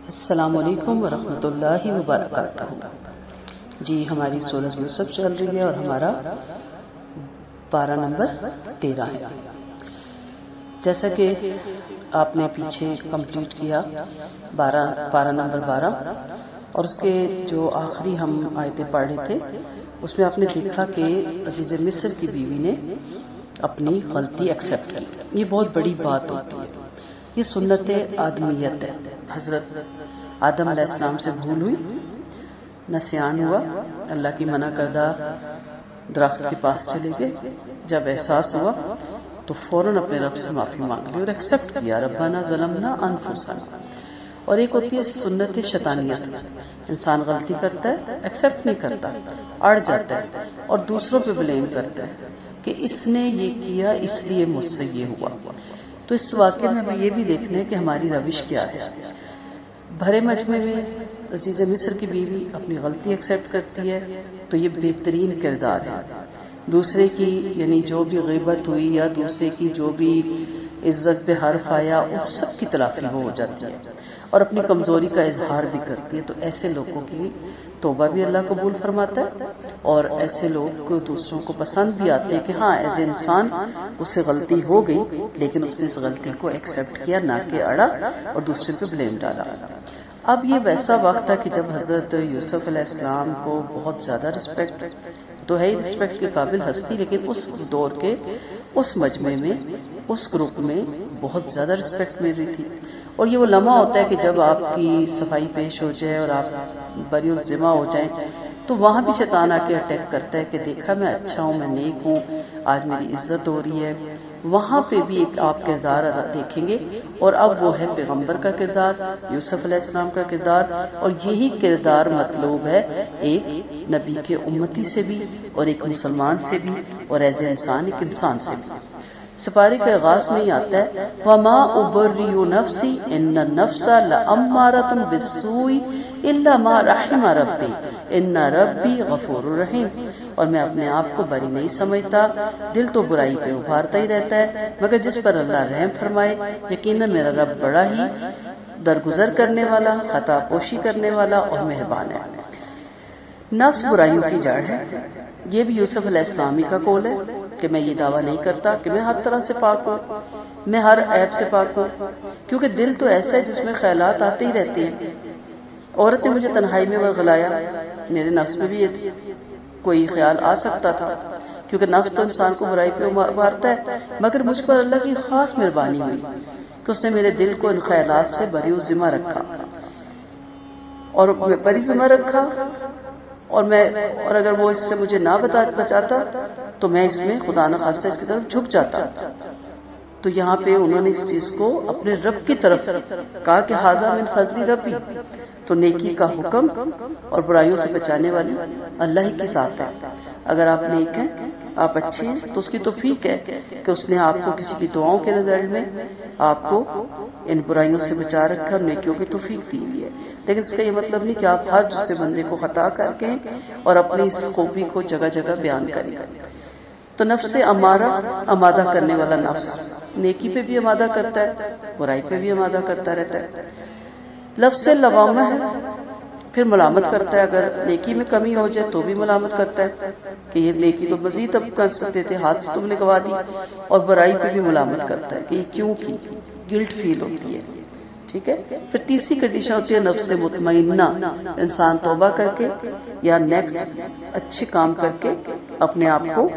السلام علیکم ورحمۃ اللہ وبرکاتہ۔ جی ہماری سورۃ یوسف چل رہی ہے اور ہمارا پارہ نمبر 13 ہے۔ جیسا کہ آپ نے پیچھے کمپلیٹ کیا پارہ نمبر 12 اور اس کے جو آخری ہم آیتیں پڑھ رہے تھے اس میں آپ نے دیکھا کہ عزیز مصر کی بیوی نے اپنی غلطی ایکسیپٹ کی۔ یہ بہت بڑی بات ہوتی ہے، یہ سنت آدمیت ہے۔ حضرت آدم علیہ السلام سے بھول ہوئی، نسیان ہوا، اللہ کی منع کردہ درخت کے پاس چلے گئے، جب احساس ہوا تو فوراً اپنے رب سے معافی مانگ لی اور ایکسیپٹ کیا، ربنا ظلمنا انفسنا۔ اور ایک ہوتی ہے سنت شیطانیت، انسان غلطی کرتا ہے، ایکسیپٹ نہیں کرتا، اڑ جاتا ہے اور دوسروں پہ بلیم کرتا ہے کہ اس نے یہ کیا اس لیے مجھ سے یہ ہوا۔ تو اس واقعے میں ہمیں یہ بھی دیکھنا ہے کہ ہماری روش کیا ہے۔ بھرے مجمع میں عزیز مصر کی بیوی اپنی غلطی ایکسیپٹ کرتی ہے تو یہ بہترین کردار ہے۔ دوسرے کی یعنی جو بھی غیبت ہوئی یا دوسرے کی جو بھی عزت پہ حرف آیا اس سب کی تلافی وہ ہو جاتی ہے اور اپنی کمزوری کا اظہار بھی کرتی ہے۔ تو ایسے لوگوں کی توبہ بھی اللہ قبول فرماتا ہے اور ایسے لوگ دوسروں کو پسند بھی آتے ہیں کہ ہاں ایسے انسان اس سے غلطی ہو گئی لیکن اس نے اس غلطی کو ایکسیپٹ کیا، نہ کہ اڑا اور دوسرے پہ بلیم ڈالا۔ اب یہ ویسا وقت تھا کہ جب حضرت یوسف علیہ السلام کو بہت زیادہ رسپیکٹ تو ہے ہی، رسپیکٹ کے قابل ہستی، لیکن اس دور کے اس مجمع میں اس گروپ میں بہت زیادہ رسپیکٹ مل رہی تھی۔ اور یہ وہ لمحہ ہوتا ہے کہ جب آپ کی صفائی پیش ہو جائے اور آپ بری الذمہ ہو جائیں تو وہاں بھی شیطان آ کے اٹیک کرتا ہے کہ دیکھا میں اچھا ہوں، میں نیک ہوں، آج میری عزت ہو رہی ہے۔ وہاں پہ بھی ایک آپ کردار دیکھیں گے اور اب وہ ہے پیغمبر کا کردار، یوسف علیہ السلام کا کردار، اور یہی کردار مطلوب ہے ایک نبی کے امتی سے بھی اور ایک مسلمان سے بھی اور ایز اے انسان ایک انسان سے بھی۔ سپارے کے آغاز میں ہی آتا ہے وَمَا أُبَرِّئُ نَفْسِي إِنَّ النَّفْسَ لَأَمَّارَةٌ بِالسُّوءِ إِلَّا مَا رَحِمَ رَبِّي إِنَّ رَبِّي غَفُورٌ رَحِيمٌ۔ اور میں اپنے آپ کو بری نہیں سمجھتا، دل تو برائی پہ ابھارتا ہی رہتا ہے مگر جس پر اللہ رحم فرمائے، یقیناً میرا رب بڑا ہی درگزر کرنے والا، خطا پوشی کرنے والا اور مہربان ہے۔ نفس برائیوں کی جڑ ہے، یہ بھی یوسف علیہ السلامی کا قول ہے کہ میں یہ دعویٰ نہیں کرتا کہ میں ہر طرح سے پاک ہوں، میں ہر عیب سے پاک ہوں، کیونکہ دل تو ایسا ہے جس میں خیالات آتے ہی رہتے ہیں۔ عورت نے مجھے تنہائی میں ورغلایا، میرے نفس میں بھی یہ کوئی خیال آ سکتا تھا، کیونکہ نفس تو انسان کو برائی پہ ابھارتا ہے، مگر مجھ پر اللہ کی خاص مہربانی ہوئی کہ اس نے میرے دل کو ان خیالات سے بری ذمہ رکھا اور بری ذمہ رکھا اور اگر وہ اس سے مجھے نہ بچاتا تو میں اس میں خدا نخواستہ اس کی طرف جھک جاتا۔ تو یہاں پہ انہوں نے اس چیز کو اپنے رب کی طرف کہا کہ ھذا من فضل ربی، تو نیکی کا حکم اور برائیوں سے بچانے والی اللہ ہی کی ذات ہے۔ اگر آپ نیک ہیں، آپ اچھے ہیں تو اس کی توفیق ہے کہ اس نے آپ کو کسی کی دعاؤں کے نظر میں آپ کو ان برائیوں سے بچا رکھا، نیکیوں کی توفیق دی ہوئی ہے۔ لیکن اس کا یہ مطلب نہیں کہ آپ ہر دوسرے بندے کو خطا کر کے اور اپنی اس خوبی کو جگہ جگہ بیان کریں۔ تو نفس امارہ آمادہ کرنے والا نفس نیکی پہ بھی آمادہ کرتا ہے، برائی پہ بھی آمادہ کرتا رہتا ہے۔ لفظ لوامہ ہے، پھر ملامت کرتا ہے، اگر نیکی میں کمی ہو جائے تو بھی ملامت کرتا ہے کہ یہ نیکی تو مزید اب کر سکتے تھے، ہاتھ سے تم نے گوا دی، اور برائی پہ بھی ملامت کرتا ہے کہ یہ کیوں کی، گلٹ فیل ہوتی ہے۔ ٹھیک ہے، پھر تیسری کنڈیشن ہوتی ہے نفس مطمئنہ، انسان توبہ کر کے یا نیکسٹ اچھے کام کر کے اپنے آپ کو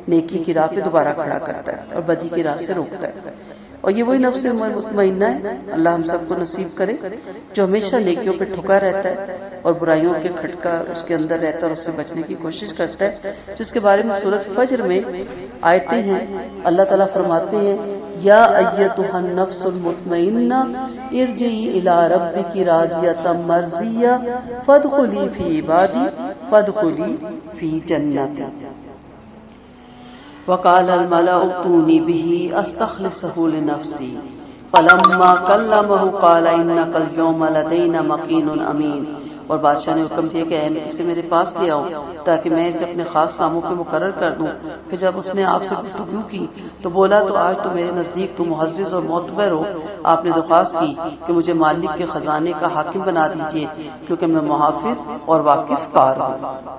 نیکی کی راہ پہ دوبارہ کھڑا کرتا ہے اور بدی کی راہ سے روکتا ہے، اور یہ وہی نفس مطمئنہ ہے، اللہ ہم سب کو نصیب کرے، جو ہمیشہ نیکیوں پہ ٹھکا رہتا ہے اور برائیوں کے کھٹکا اس کے اندر رہتا ہے اور اس سے بچنے کی کوشش کرتا ہے، جس کے بارے میں سورۃ فجر میں آیتیں ہیں۔ اللہ تعالیٰ فرماتے ہیں یا ایتھا النفس المطمئنہ ارجعی الی ربک راضیۃ مرضیہ فادخلی فی عبادی فادخلی فی جنتی۔ وقال الملأ ائتوني به استخلصه لنفسي فلما كلمه قال انك اليوم لدينا مكين امين اور بادشاہ نے حکم دیا کہ اسے میرے پاس لے آؤ تاکہ میں اسے اپنے خاص کاموں پہ مقرر کر دوں۔ پھر جب اس نے آپ سے گفتگو کی تو بولا تو آج تو میرے نزدیک تو معزز اور معتبر ہو۔ آپ نے درخواست کی کہ مجھے مالک کے خزانے کا حاکم بنا دیجیے کیونکہ میں محافظ اور واقف کار ہوں۔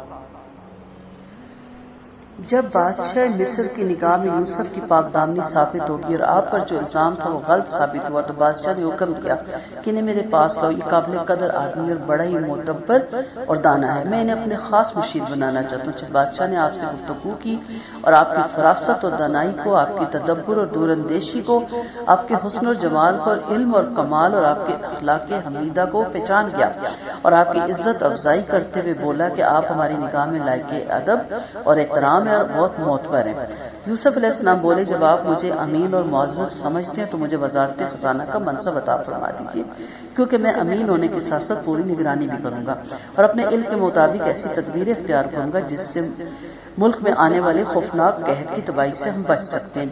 جب بادشاہ مصر کی نگاہ میں یوسف کی پاک دامنی ثابت ہوگی اور آپ پر جو الزام تھا وہ غلط ثابت ہوا تو بادشاہ نے حکم دیا کہ انہیں میرے پاس لاؤ، یہ قابل قدر آدمی اور بڑا ہی معتبر اور دانا ہے، میں انہیں اپنے خاص مشیر بنانا چاہتا ہوں۔ جب بادشاہ نے آپ سے گفتگو کی اور آپ کی فراست اور دانائی کو، آپ کی تدبر اور دور اندیشی کو، آپ کے حسن اور جمال کو اور علم اور کمال اور آپ کے اخلاق حمیدہ کو پہچان گیا اور آپ کی عزت افزائی کرتے ہوئے بولا کہ آپ ہماری نگاہ میں لائق ادب اور احترام اور بہت معتبر ہیں۔ یوسف علیہ السلام بولے جب آپ مجھے امین اور معزز سمجھتے ہیں تو مجھے وزارت خزانہ کا منصب عطا فرما دیجیے کیونکہ میں امین ہونے کے ساتھ ساتھ پوری نگرانی بھی کروں گا اور اپنے علم کے مطابق ایسی تدبیر اختیار کروں گا جس سے ملک میں آنے والے خوفناک قحط کی تباہی سے ہم بچ سکتے ہیں۔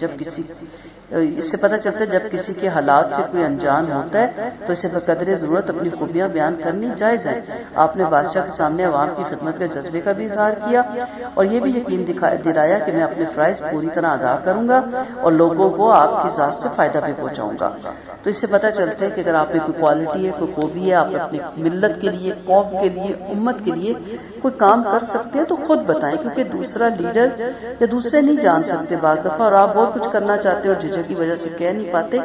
اس سے پتہ چلتا ہے جب کسی کے حالات سے کوئی انجان ہوتا ہے تو اسے بقدر ضرورت اپنی خوبیاں بیان کرنی جائز ہے۔ آپ نے بادشاہ کے سامنے عوام کی خدمت کے جذبے کا بھی اظہار کیا اور یہ بھی یقین دلایا کہ میں اپنے فرائض پوری طرح ادا کروں گا اور لوگوں کو آپ کی ذات سے فائدہ بھی پہنچاؤں گا۔ تو اس سے پتہ چلتا ہے کہ اگر آپ میں کوئی کوالٹی ہے، کوئی خوبی ہے، آپ اپنی ملت کے لیے، قوم کے لیے، امت کے لیے کوئی کام کر سکتے ہیں تو خود بتائیں کیونکہ دوسرا لیڈر یا دوسرے نہیں جان سکتے بعض دفعہ، اور آپ بہت کچھ کرنا چاہتے ہیں اور جھجک کی وجہ سے کہہ نہیں پاتے،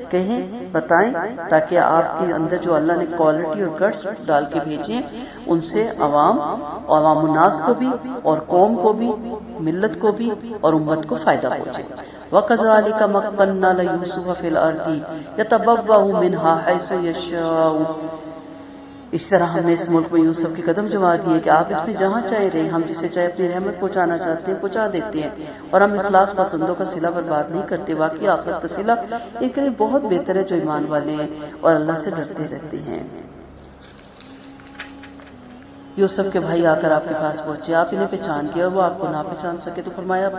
کہیں بتائیں تاکہ آپ کے اندر جو اللہ نے کوالٹی اور گٹس ڈال کے بھیجے ان سے عوام الناس کو بھی اور قوم کو بھی، ملت کو بھی اور امت کو فائدہ پہنچے۔ وَكَذَلِكَ مَكَّنَّا لِيُوسُفَ فِي الْأَرْضِ يَتَبَوَّأُ مِنْهَا حَيْثُ يَشَاءُ۔ اس طرح ہم نے اس ملک میں یوسف کی قدم جما دیے کہ آپ اس میں جہاں چاہے رہیں، ہم جسے چاہے اپنی رحمت پہنچانا چاہتے ہیں پہنچا دیتے ہیں اور ہم اخلاص پسندوں کا صلہ برباد نہیں کرتے۔ واقعی آخرت کا صلہ ان کے لیے بہت بہتر ہے جو ایمان والے ہیں اور اللہ سے ڈرتے رہتے ہیں۔ یوسف کے بھائی آ کر آپ کے پاس پہنچے، آپ انہیں پہچان گیا اور وہ آپ کو نہ پہچان سکے تو فرمایا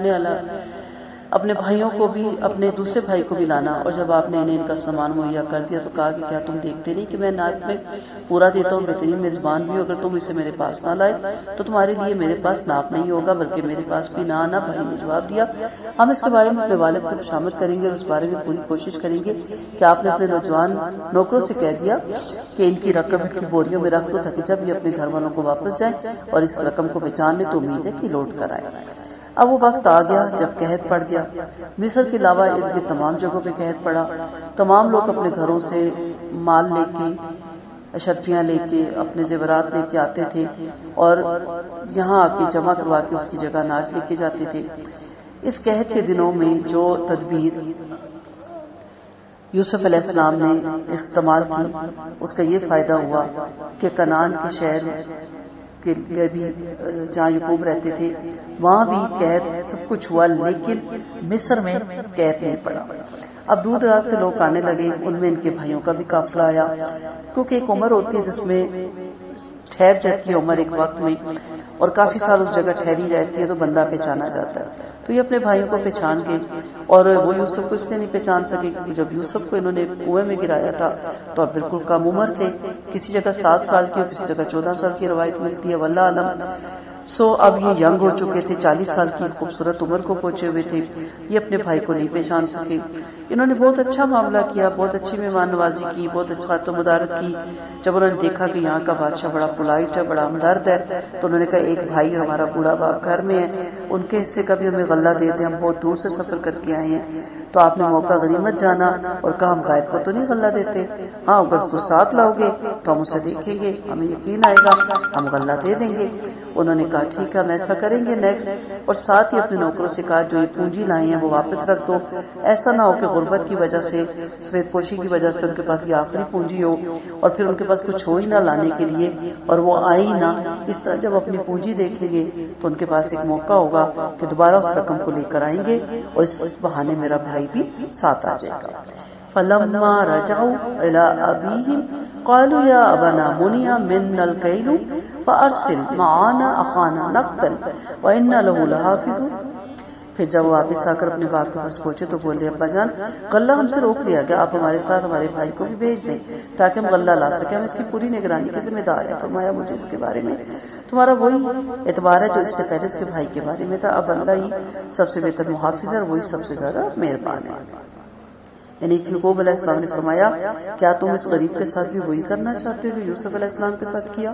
اپنے بھائیوں کو بھی، اپنے دوسرے بھائی کو بھی لانا، اور جب آپ نے انہیں ان کا سامان مہیا کر دیا تو کہا کہ کیا تم دیکھتے نہیں کہ میں نائب میں پورا دیتا ہوں، بہترین میزبان بھی، اگر تم اسے میرے پاس نہ لائے تو تمہارے لیے میرے پاس ناپ نہیں ہوگا بلکہ میرے پاس بھی نہ آنا۔ بھائی نے جواب دیا ہم اس کے بارے میں اپنے والد کو خوشامد کریں گے اور اس بارے میں پوری کوشش کریں گے کہ آپ نے اپنے نوجوان نوکروں سے کہہ دیا کہ ان کی رقم کی بوریوں میں رکھ دو تاکہ جب یہ اپنے گھر والوں کو واپس جائیں اور اس رقم کو پہچان لیں تو امید ہے کہ لوٹ کر آئے۔ اب وہ وقت آ گیا جب قحط پڑ گیا، مصر کے علاوہ ان کے تمام جگہوں پہ قحط پڑا۔ تمام لوگ اپنے گھروں سے مال لے کے، اشرفیاں لے کے، اپنے زیورات لے کے آتے تھے اور یہاں آ کے جمع کروا کے اس کی جگہ اناج لے کے جاتے تھے۔ اس قحط کے دنوں میں جو تدبیر یوسف علیہ السلام نے استعمال کی اس کا یہ فائدہ ہوا کہ کنعان کے شہر کے بھی جہاں یعقوب رہتے تھے وہاں بھی قحط سب کچھ ہوا، لیکن مصر میں قحط نہیں پڑا۔ اب دور دراز سے لوگ آنے لگے، ان میں ان کے بھائیوں کا بھی قافلہ آیا، کیونکہ ایک عمر ہوتی ہے جس میں ٹھہر جاتی ہے عمر ایک وقت میں، اور کافی سال اس جگہ ٹھہری رہتی ہے تو بندہ پہچانا جاتا ہے۔ تو یہ اپنے بھائیوں کو پہچان گئے اور وہ یوسف کو اس لیے نہیں پہچان سکے کیونکہ جب یوسف کو انہوں نے کنویں میں گرایا تھا تو اب بالکل کم عمر تھے، کسی جگہ 7 سال کی اور کسی جگہ 14 سال کی روایت ملتی ہے، واللہ علم۔ اب یہ ینگ ہو چکے تھے، 40 سال کی خوبصورت عمر کو پہنچے ہوئے تھے، یہ اپنے بھائی کو نہیں پہچان سکے۔ انہوں نے بہت اچھا معاملہ کیا، بہت اچھی مہمان نوازی کی، بہت اچھا خدمت مدارت کی۔ جب انہوں نے دیکھا کہ یہاں کا بادشاہ بڑا پولائٹ ہے، بڑا ہمدرد ہے، تو انہوں نے کہا ایک بھائی ہمارا بوڑھا باپ گھر میں ہے، ان کے حصے کا بھی ہمیں غلہ دے دیں، ہم بہت دور سے سفر کر کے آئے ہیں۔ تو آپ نے موقع غنیمت جانا اور کہا ہم غائب کو تو نہیں غلہ دیتے، ہاں اگر اس کو ساتھ لاؤ گے تو ہم اسے دیکھیں گے، ہمیں یقین آئے گا، ہم غلہ دے دیں گے۔ انہوں نے کہا ٹھیک ہے ہم ایسا کریں گے نیکسٹ، اور ساتھ ہی اپنے نوکروں سے کہا جو یہ پونجی لائے ہیں وہ واپس رکھ دو، ایسا نہ ہو کہ غربت کی وجہ سے، سفید پوشی کی وجہ سے ان کے پاس یہ آخری پونجی ہو اور پھر ان کے پاس کچھ ہو ہی نہ لانے کے لیے اور وہ آئے ہی نہ۔ اس طرح جب اپنی پونجی دیکھیں گے تو ان کے پاس ایک موقع ہوگا کہ دوبارہ اس رقم کو لے کر آئیں گے اور اس بہانے میرا بھائی بھی ساتھ آ جائے گا۔ فَلَمَّا رَجَعُوا إِلَىٰ أَبِيهِمْ قَالُوا يَا أَبَنَا مُنِعَ مِنَّا الْكَيْلُ فَأَرْسِلْ مَعَنَا أَخَانَا نَقْتَلْ وَإِنَّا لَهُ لَحَافِظُونَ۔ پھر جب وہ واپس آ کر اپنے باپ کے پاس پہنچے تو بولے ابا جان غلہ ہم سے روک لیا گیا، آپ ہمارے ساتھ ہمارے بھائی کو بھی بھیج دیں تاکہ ہم غلہ لا سکیں، ہم اس کی پوری نگرانی کے ذمہ دار ہیں۔ فرمایا مجھے اس کے بارے میں تمہارا وہی اعتبار ہے جو اس سے پہلے اس کے بھائی کے بارے میں تھا، اب اللہ ہی سب سے بہتر محافظ ہے اور وہی سب سے زیادہ مہربان ہے۔ یعنی یعقوب علیہ السلام نے فرمایا کیا تم اس غریب کے ساتھ بھی وہی کرنا چاہتے ہو جو یوسف علیہ السلام کے ساتھ کیا؟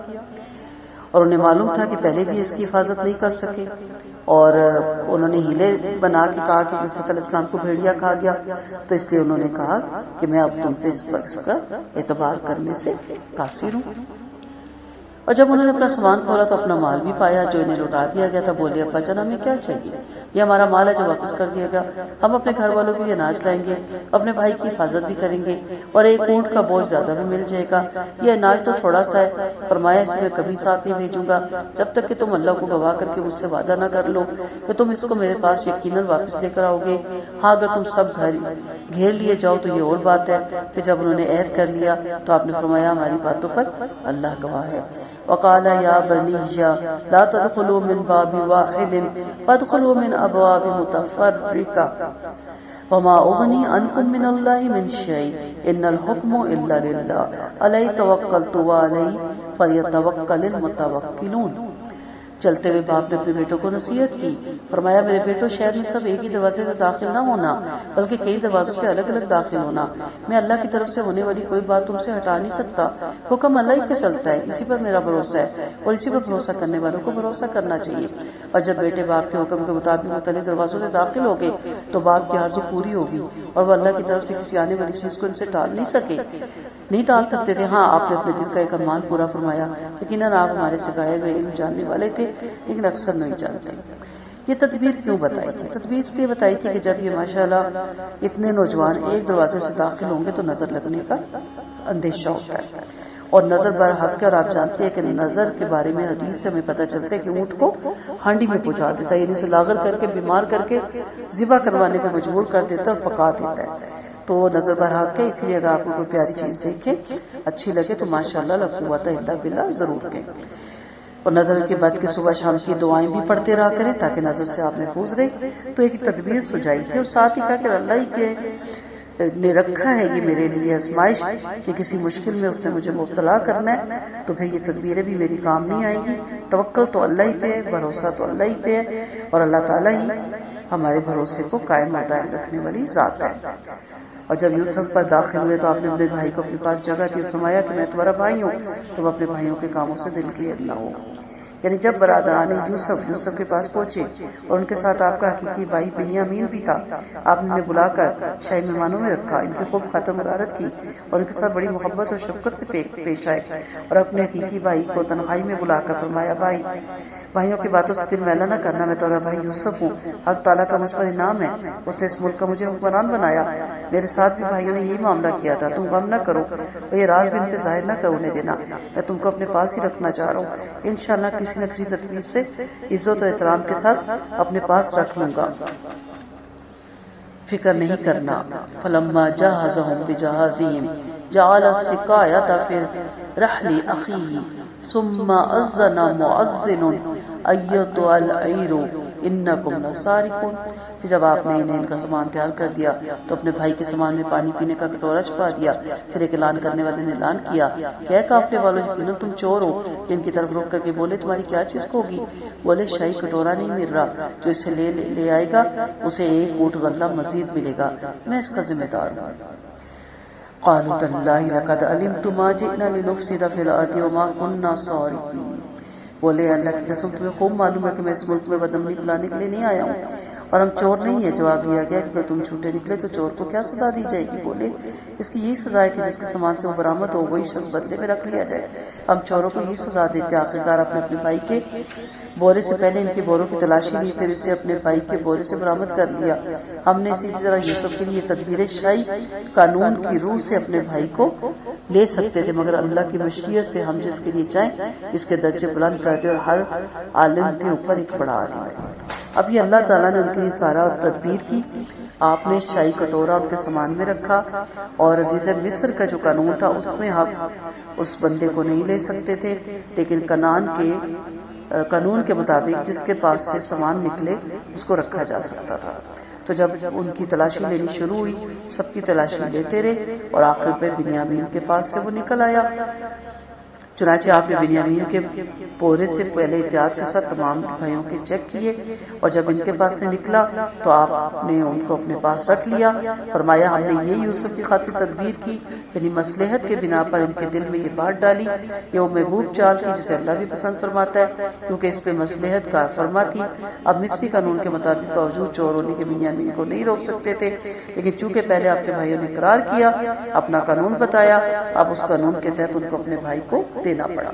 اور انہیں معلوم تھا کہ پہلے بھی اس کی حفاظت نہیں کر سکے، اور انہوں نے ہیلے بنا کے کہا کہ یوسف علیہ السلام کو بھیڑیا کھا گیا، تو اس لیے انہوں نے کہا کہ میں اب تم پہ اس کا اعتبار کرنے سے قاصر ہوں۔ اور جب انہوں نے اپنا سامان کھولا تو اپنا مال بھی پایا جو انہیں لوٹا دیا گیا تھا۔ بولے ابا جان ہمیں کیا چاہیے، یہ ہمارا مال ہے جو واپس کر دیا گیا، ہم اپنے گھر والوں کے لیے اناج لائیں گے، اپنے بھائی کی حفاظت بھی کریں گے، اور ایک اونٹ کا بوجھ زیادہ بھی مل جائے گا، یہ اناج تو تھوڑا سا ہے، فرمایا اسے میں کبھی ساتھ نہیں بھیجوں گا جب تک کہ تم اللہ کو گواہ کر کے مجھ سے وعدہ نہ کر لو کہ تم اس کو میرے پاس یقیناً واپس لے کر آؤ گے، ہاں اگر تم سب گھیر لیے جاؤ تو یہ اور بات ہے۔ پھر جب انہوں نے عہد کر لیا تو آپ نے فرمایا ہماری باتوں پر اللہ گواہ ہے۔ وقال یا بنی لا تدخلوا من باب واحد فادخلوا من ابواب متفرقة وما اغنی عنکم من اللہ من شیء ان الحکم الا للہ علیہ توکلت وعلیہ فلیتوکل المتوکلون۔ چلتے ہوئے باپ نے اپنے بیٹوں کو نصیحت کی، فرمایا میرے بیٹوں شہر میں سب ایک ہی دروازے سے داخل نہ ہونا بلکہ کئی دروازوں سے الگ الگ داخل ہونا، میں اللہ کی طرف سے ہونے والی کوئی بات تم سے ہٹا نہیں سکتا، حکم اللہ ہی کا چلتا ہے، اسی پر میرا بھروسہ ہے اور اسی پر بھروسہ کرنے والوں کو بھروسہ کرنا چاہیے۔ اور جب بیٹے باپ کے حکم کے مطابق مختلف دروازوں سے داخل ہو گئے تو باپ کی آرزو پوری ہوگی اور وہ اللہ کی طرف سے کسی آنے والی چیز کو ان سے نہیں ٹال سکتے تھے۔ ہاں آپ نے اپنے دل کا ایک ارمان پورا فرمایا، یقیناً آپ ہمارے سکھائے ہوئے علم جاننے والے تھے لیکن اکثر نہیں جانتے۔ یہ تدبیر کیوں بتائی تھی؟ تدبیر اس لیے بتائی تھی کہ جب یہ ماشاءاللہ اتنے نوجوان ایک دروازے سے داخل ہوں گے تو نظر لگنے کا اندیشہ ہوتا ہے، اور نظر برحق ہے، اور آپ جانتے ہیں کہ نظر کے بارے میں حدیث سے ہمیں پتہ چلتا ہے کہ اونٹ کو ہانڈی میں پہنچا دیتا ہے، یعنی اسے لاغر کر کے بیمار کر کے ذبح کروانے پہ مجبور کر دیتا ہے اور پکا دیتا ہے۔ تو نظر برحق ہے، اس لیے اگر آپ کو کوئی پیاری چیز دیکھیں اچھی لگے تو ماشاءاللہ لا قوت الا باللہ ضرور کہیں، اور نظر کے بعد کے صبح شام کی دعائیں بھی پڑھتے رہا کریں تاکہ نظر سے آپ محفوظ رہے۔ تو ایک تدبیر سجائی تھی، اور ساتھ ہی کہا کہ اللہ ہی کے نے رکھا ہے یہ میرے لیے آزمائش کہ کسی مشکل میں اس نے مجھے مبتلا کرنا ہے، تو پھر یہ تدبیریں بھی میری کام نہیں آئیں گی۔ توکل تو اللہ ہی پہ ہے، بھروسہ تو اللہ ہی پہ ہے، اور اللہ تعالیٰ ہی ہمارے بھروسے کو قائم و دائم رکھنے والی ذات ہے۔ اور جب یوسف پر داخل ہوئے تو آپ نے اپنے بھائی کو اپنے پاس جگہ دی اور فرمایا کہ میں تمہارا بھائی ہوں، تم اپنے بھائیوں کے کاموں سے دل کی نہ ہو۔ یعنی جب برادران یوسف کے پاس پہنچے اور ان کے ساتھ آپ کا حقیقی بھائی بنیامین بھی تھا، آپ نے انہیں بلا کر شاہی مہمانوں میں رکھا، ان کی خوب خاطر مدارت کی اور ان کے ساتھ بڑی محبت اور شفقت سے پیش آئے، اور اپنے حقیقی بھائی کو تنہائی میں بلا کر فرمایا بھائیوں کی باتوں سے دل میلا نہ کرنا، میں تمہارا بھائی یوسف ہوں، حق تعالیٰ کا مجھ پر انعام ہے، اس نے اس ملک کا مجھے حکمران بنایا، میرے ساتھ بھی بھائیوں نے یہی معاملہ کیا تھا، تم غم نہ کرو اور یہ راز بھی ان سے ظاہر نہ کرنے دینا، میں تم کو اپنے پاس ہی رکھنا چاہ رہا ہوں، انشاءاللہ کسی نہ کسی تدبیر سے عزت و احترام کے ساتھ اپنے پاس رکھ لوں گا، فکر نہیں کرنا۔ فلما جہزهم بجہازهم جعل السقایۃ فی رحل اخیہ ثم اذن مؤذن ایتها العیر انکم لسارقون۔ جب آپ نے انہیں ان کا سامان تیار کر دیا تو اپنے بھائی کے سامان میں پانی پینے کا کٹورا چھپا دیا، پھر ایک اعلان کرنے والے نے اعلان کیا کہ اے قافلے والوں یقیناً تم چور ہو، کہ ان کی طرف رک کر کے بولے تمہاری کیا چیز ہوگی؟ بولے شاہی کٹورا نہیں مل رہا، جو اسے لے آئے گا اسے ایک اونٹ غلہ مزید ملے گا، میں اس کا ذمہ دار ہوں۔ قالوا تاللہ لقد علمت ما جئنا لنفسد فی الارض وما كنا سارقین۔ بولے اللہ کی قسم تمہیں خوب معلوم ہے کہ میں اس ملک میں بدامنی پلانے کے لیے نہیں آیا ہوں اور ہم چور نہیں ہیں۔ جواب دیا گیا کہ تم جھوٹے نکلے تو چور کو کیا سزا دی جائے گی؟ بولے اس کی یہی سزا ہے کہ جس کے سامان سے وہ برآمد ہو وہی شخص بدلے میں رکھ لیا جائے۔ ہم چوروں کو یہی سزا دیتے۔ آخرکار آپ نے اپنے بھائی کے بورے سے پہلے ان کے بوروں کی تلاشی لی، پھر اسے اپنے بھائی کے بورے سے برآمد کر لیا۔ ہم نے اسی طرح یوسف کے لیے تدبیر شاہی قانون کی روح سے اپنے بھائی کو لے سکتے تھے، مگر اللہ کی مشیت سے ہم جس کے لیے چاہیں اس کے درجے بلند کر دے اور ہر عالم کے اوپر ایک بڑا عالم ہے۔ اب یہ اللہ تعالیٰ نے ان کے لیے سارا تدبیر کی۔ آپ نے شاہی کٹورا ان کے سامان میں رکھا، اور عزیز مصر کا جو قانون تھا اس میں آپ اس بندے کو نہیں لے سکتے تھے، لیکن کنعان کے قانون کے مطابق جس کے پاس سے سامان نکلے اس کو رکھا جا سکتا تھا. تو جب ان کی تلاشی لینی شروع ہوئی سب کی تلاشی لیتے رہے اور آخر پہ بنیامین کے پاس سے وہ نکل آیا. چنانچہ آپ نے بنیامین کے پورے سے پہلے احتیاط کے ساتھ تمام بھائیوں کے چیک کیے اور جب ان کے پاس سے نکلا تو آپ نے ان کو اپنے پاس رکھ لیا. فرمایا ہم نے یہ یوسف کی خاطر تدبیر کی یعنی مصلحت کے بنا پر ان کے دل میں یہ بات ڈالی. یہ وہ محبوب چال تھی جسے اللہ بھی پسند فرماتا ہے کیونکہ اس پہ مصلحت کار فرما تھی. اب مصری قانون کے مطابق باوجود چور ہونے کے بنیامین کو نہیں روک سکتے تھے لیکن چونکہ پہلے آپ کے بھائیوں نے اقرار کیا اپنا قانون بتایا اب اس قانون کے تحت ان کو اپنے بھائی کو دینا پڑا.